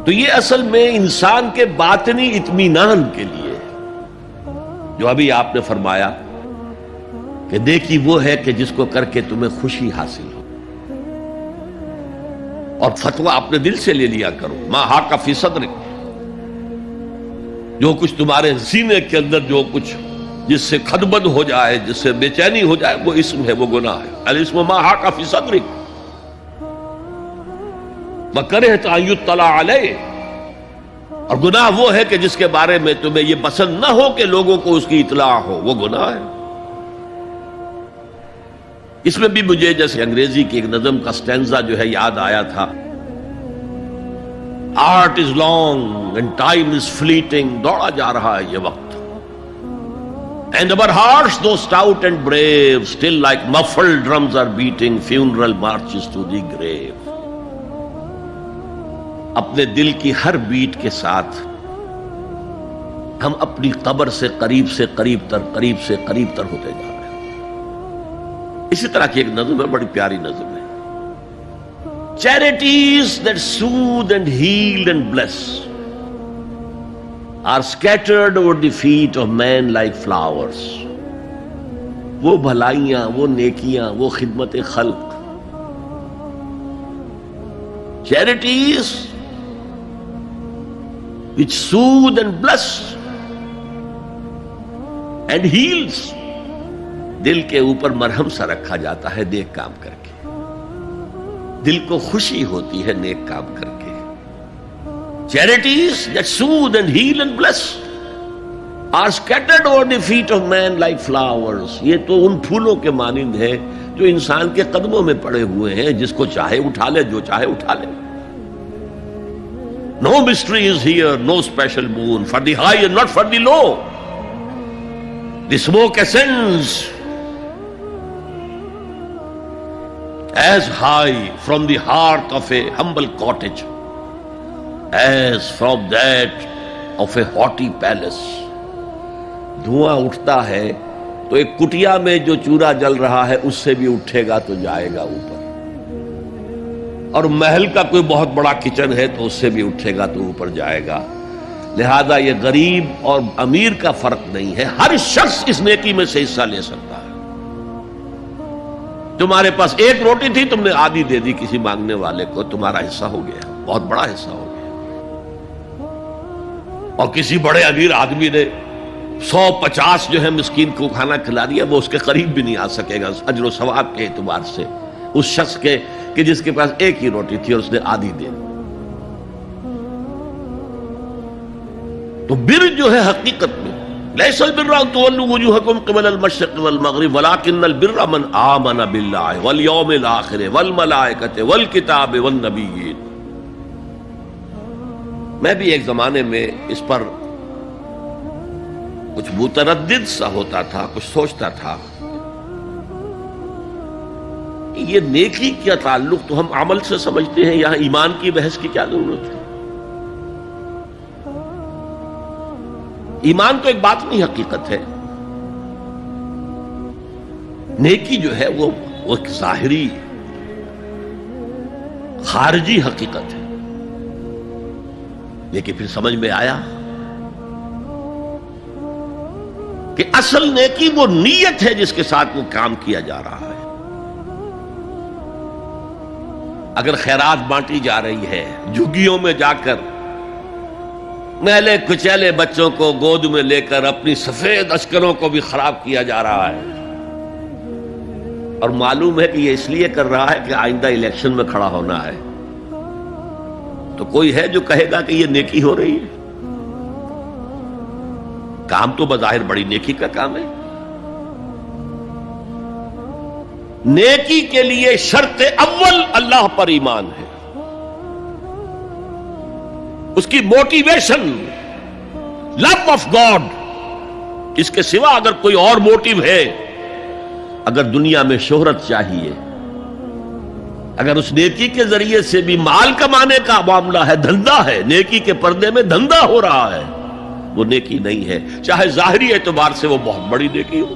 تو یہ اصل میں انسان کے باطنی اطمینان کے لیے ہے، جو ابھی آپ نے فرمایا کہ نیکی وہ ہے کہ جس کو کر کے تمہیں خوشی حاصل ہو، اور فتویٰ اپنے دل سے لے لیا کرو، ما حاک فی صدرک، جو کچھ تمہارے سینے کے اندر جو کچھ جس سے خدبد ہو جائے، جس سے بے چینی ہو جائے، وہ اسم ہے، وہ گناہ ہے۔ الاسم ما حاک فی صدرک وکرہت ان یطلع علیہ، اور گناہ وہ ہے کہ جس کے بارے میں تمہیں یہ پسند نہ ہو کہ لوگوں کو اس کی اطلاع ہو، وہ گناہ ہے۔ اس میں بھی مجھے جیسے انگریزی کی ایک نظم کا سٹینزا جو ہے یاد آیا تھا، art is long and time is fleeting, دوڑا جا رہا ہے یہ وقت، and our hearts though stout and brave still like muffled drums are beating funeral marches to the grave۔ اپنے دل کی ہر بیٹ کے ساتھ ہم اپنی قبر سے قریب سے قریب تر، قریب سے قریب تر ہوتے جا رہے ہیں۔ اسی طرح کی ایک نظم ہے، بڑی پیاری نظم ہے، Charities that soothe and heal and bless are scattered over the feet of men like flowers۔ وہ بھلائیاں، وہ نیکیاں، وہ خدمت خلق، charities which soothe and bless and heals، دل کے اوپر مرہم سا رکھا جاتا ہے نیک کام کر کے، دل کو خوشی ہوتی ہے نیک کام کر کے۔ Charities that soothe and heal and bless are scattered over the feet of man like flowers۔ یہ تو ان پھولوں کے مانند ہے جو انسان کے قدموں میں پڑے ہوئے ہیں، جس کو چاہے اٹھا لے، جو چاہے اٹھا لے۔ No mystery is here, no special boon for the high and not for the low۔ The smoke ascends as high from the hearth of a humble cottage as from that of a haughty palace۔ دھواں اٹھتا ہے تو ایک کٹیا میں جو چورا جل رہا ہے اس سے بھی اٹھے گا تو جائے گا اوپر، اور محل کا کوئی بہت بڑا کچن ہے تو اس سے بھی اٹھے گا تو اوپر جائے گا۔ لہذا یہ غریب اور امیر کا فرق نہیں ہے، ہر شخص اس نیکی میں سے حصہ لے سکتا ہے۔ تمہارے پاس ایک روٹی تھی، تم نے آدھی دے دی کسی مانگنے والے کو، تمہارا حصہ ہو گیا، بہت بڑا حصہ ہو گیا۔ اور کسی بڑے امیر آدمی نے 150 جو ہے مسکین کو کھانا کھلا دیا، وہ اس کے قریب بھی نہیں آ سکے گا اجر و ثواب کے اعتبار سے اس شخص کے کہ جس کے پاس ایک ہی روٹی تھی اور اس نے آدھی دے دی۔ تو بر جو ہے حقیقت میں لیس البر ان تولوا وجوهکم قبل المشرق والمغرب ولکن البر من آمن باللہ والیوم الآخر والملائکۃ والکتاب والنبیین۔ میں بھی ایک زمانے میں اس پر کچھ متردد سا ہوتا تھا، کچھ سوچتا تھا کہ یہ نیکی کا تعلق تو ہم عمل سے سمجھتے ہیں، یہاں ایمان کی بحث کی کیا ضرورت ہے؟ ایمان تو ایک باطنی حقیقت ہے، نیکی جو ہے وہ ایک ظاہری خارجی حقیقت ہے۔ لیکن پھر سمجھ میں آیا کہ اصل نیکی وہ نیت ہے جس کے ساتھ وہ کام کیا جا رہا ہے۔ اگر خیرات بانٹی جا رہی ہے، جھگیوں میں جا کر میلے کچیلے بچوں کو گود میں لے کر اپنی سفید اشکروں کو بھی خراب کیا جا رہا ہے، اور معلوم ہے کہ یہ اس لیے کر رہا ہے کہ آئندہ الیکشن میں کھڑا ہونا ہے، تو کوئی ہے جو کہے گا کہ یہ نیکی ہو رہی ہے؟ کام تو بظاہر بڑی نیکی کا کام ہے۔ نیکی کے لیے شرط اول اللہ پر ایمان ہے، اس کی موٹیویشن لو آف گاڈ، اس کے سوا اگر کوئی اور موٹیو ہے، اگر دنیا میں شہرت چاہیے، اگر اس نیکی کے ذریعے سے بھی مال کمانے کا معاملہ ہے، دھندا ہے، نیکی کے پردے میں دھندا ہو رہا ہے، وہ نیکی نہیں ہے، چاہے ظاہری اعتبار سے وہ بہت بڑی نیکی ہو۔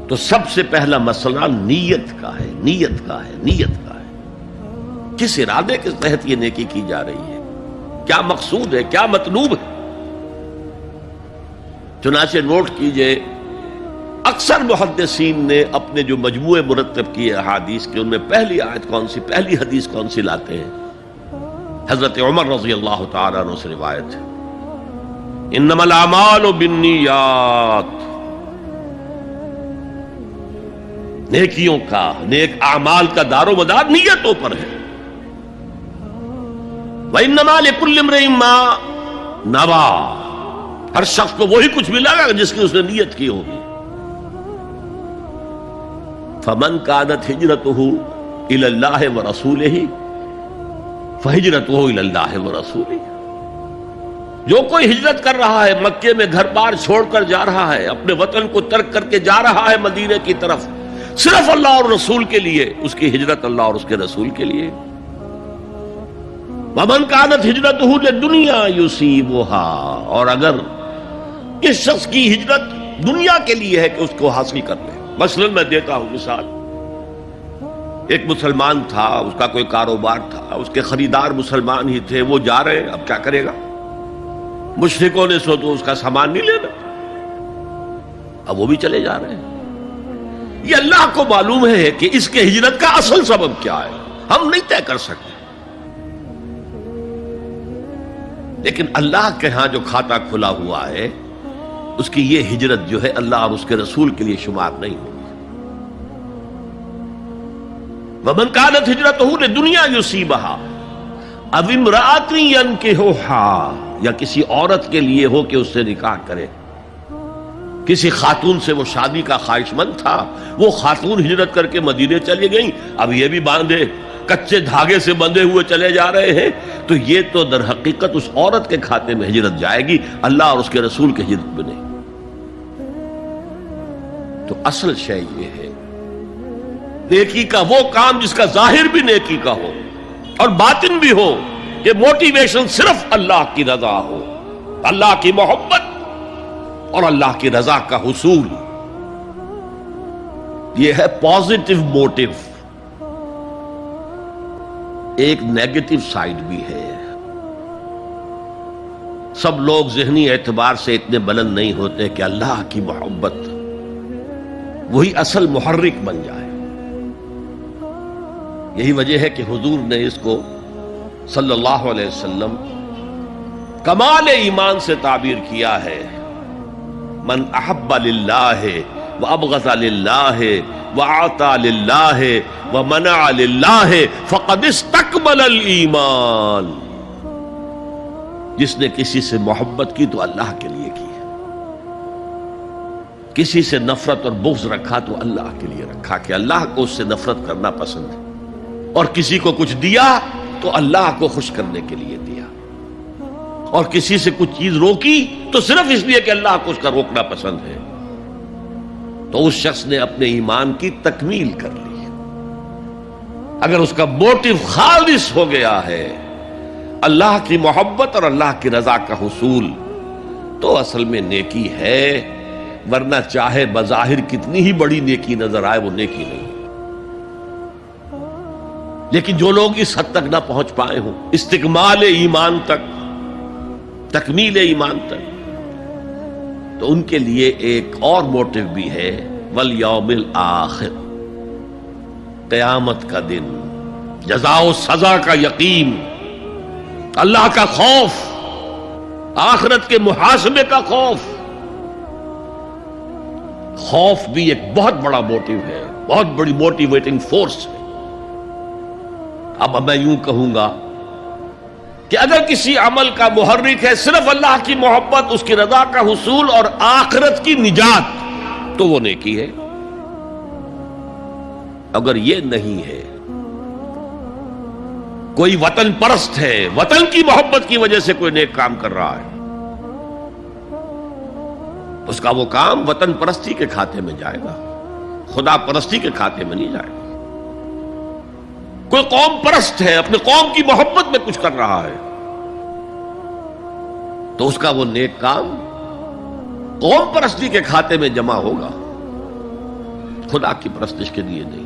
تو سب سے پہلا مسئلہ نیت کا ہے، نیت کا ہے، نیت کا ہے۔ کس ارادے کے تحت یہ نیکی کی جا رہی ہے، کیا مقصود ہے، کیا مطلوب ہے؟ چنانچہ نوٹ کیجئے، اکثر محدثین نے اپنے جو مجموعے مرتب کیے احادیث کے، ان میں پہلی آیت کون سی، پہلی حدیث کون سی لاتے ہیں؟ حضرت عمر رضی اللہ تعالیٰ عنہ سے روایت ہے، انما الاعمال بالنیات، نیکیوں کا، نیک اعمال کا دار و مدار نیتوں پر ہے۔ وانما لکل امرئ ما نویٰ، ہر شخص کو وہی کچھ ملے گا جس کی اس نے نیت کی ہوگی۔ فمن كانت ہجرته الى اللہ ورسولہ فہجرته الى اللہ ورسولہ، جو کوئی ہجرت کر رہا ہے، مکے میں گھر بار چھوڑ کر جا رہا ہے، اپنے وطن کو ترک کر کے جا رہا ہے مدینے کی طرف، صرف اللہ اور رسول کے لیے، اس کی ہجرت اللہ اور اس کے رسول کے لیے۔ ومن كانت ہجرته للدنیا يصيبها، اور اگر اس شخص کی ہجرت دنیا کے لیے ہے کہ اس کو حاصل کر لے، مثلا میں دیتا ہوں مثال، ایک مسلمان تھا، اس کا کوئی کاروبار تھا، اس کے خریدار مسلمان ہی تھے، وہ جا رہے ہیں، اب کیا کرے گا؟ مشرکوں نے سو تو اس کا سامان نہیں لینا، اب وہ بھی چلے جا رہے ہیں۔ یہ اللہ کو معلوم ہے کہ اس کے ہجرت کا اصل سبب کیا ہے، ہم نہیں طے کر سکتے، لیکن اللہ کے ہاں جو کھاتا کھلا ہوا ہے، اس کی یہ ہجرت جو ہے اللہ اور اس کے رسول کے لیے شمار نہیں ہوگی۔ وَمَنْ كَانَتْ هِجْرَتُهُ لِدُنْيَا يُصِيبَهَا أَوْ امْرَأَةٍ يَنكِحُهَا، یا کسی عورت کے لیے ہو کہ اس سے نکاح کرے، کسی خاتون سے وہ شادی کا خواہش مند تھا، وہ خاتون ہجرت کر کے مدینے چلی گئیں، اب یہ بھی باندھے کچے دھاگے سے بندھے ہوئے چلے جا رہے ہیں، تو یہ تو در حقیقت اس عورت کے کھاتے میں ہجرت جائے گی، اللہ اور اس کے رسول کی ہجرت میں نہیں۔ تو اصل شے یہ ہے، نیکی کا وہ کام جس کا ظاہر بھی نیکی کا ہو اور باطن بھی ہو، کہ موٹیویشن صرف اللہ کی رضا ہو، اللہ کی محبت اور اللہ کی رضا کا حصول، یہ ہے پازیٹو موٹیو۔ ایک نیگیٹو سائیڈ بھی ہے، سب لوگ ذہنی اعتبار سے اتنے بلند نہیں ہوتے کہ اللہ کی محبت وہی اصل محرک بن جائے۔ یہی وجہ ہے کہ حضور نے اس کو صلی اللہ علیہ وسلم کمال ایمان سے تعبیر کیا ہے، من احب للہ وابغض للہ وعطى للہ ومنع للہ فقد استکمل الایمان، جس نے کسی سے محبت کی تو اللہ کے لیے کی، کسی سے نفرت اور بغض رکھا تو اللہ کے لیے رکھا، کہ اللہ کو اس سے نفرت کرنا پسند ہے، اور کسی کو کچھ دیا تو اللہ کو خوش کرنے کے لیے دیا، اور کسی سے کچھ چیز روکی تو صرف اس لیے کہ اللہ کو اس کا روکنا پسند ہے، تو اس شخص نے اپنے ایمان کی تکمیل کر لی۔ اگر اس کا موٹیو خالص ہو گیا ہے اللہ کی محبت اور اللہ کی رضا کا حصول، تو اصل میں نیکی ہے، ورنہ چاہے بظاہر کتنی ہی بڑی نیکی نظر آئے، وہ نیکی نہیں۔ لیکن جو لوگ اس حد تک نہ پہنچ پائے ہوں، استکمال ایمان تک، تکمیل ایمان تک، تو ان کے لیے ایک اور موٹیو بھی ہے، والیوم الآخر، قیامت کا دن، جزا و سزا کا یقین، اللہ کا خوف، آخرت کے محاسبے کا خوف۔ خوف بھی ایک بہت بڑا موٹیو ہے، بہت بڑی موٹیویٹنگ فورس ہے۔ اب میں یوں کہوں گا کہ اگر کسی عمل کا محرک ہے صرف اللہ کی محبت، اس کی رضا کا حصول اور آخرت کی نجات، تو وہ نیکی ہے۔ اگر یہ نہیں ہے، کوئی وطن پرست ہے، وطن کی محبت کی وجہ سے کوئی نیک کام کر رہا ہے، اس کا وہ کام وطن پرستی کے کھاتے میں جائے گا، خدا پرستی کے کھاتے میں نہیں جائے گا۔ کوئی قوم پرست ہے، اپنے قوم کی محبت میں کچھ کر رہا ہے، تو اس کا وہ نیک کام قوم پرستی کے کھاتے میں جمع ہوگا، خدا کی پرستش کے لیے نہیں۔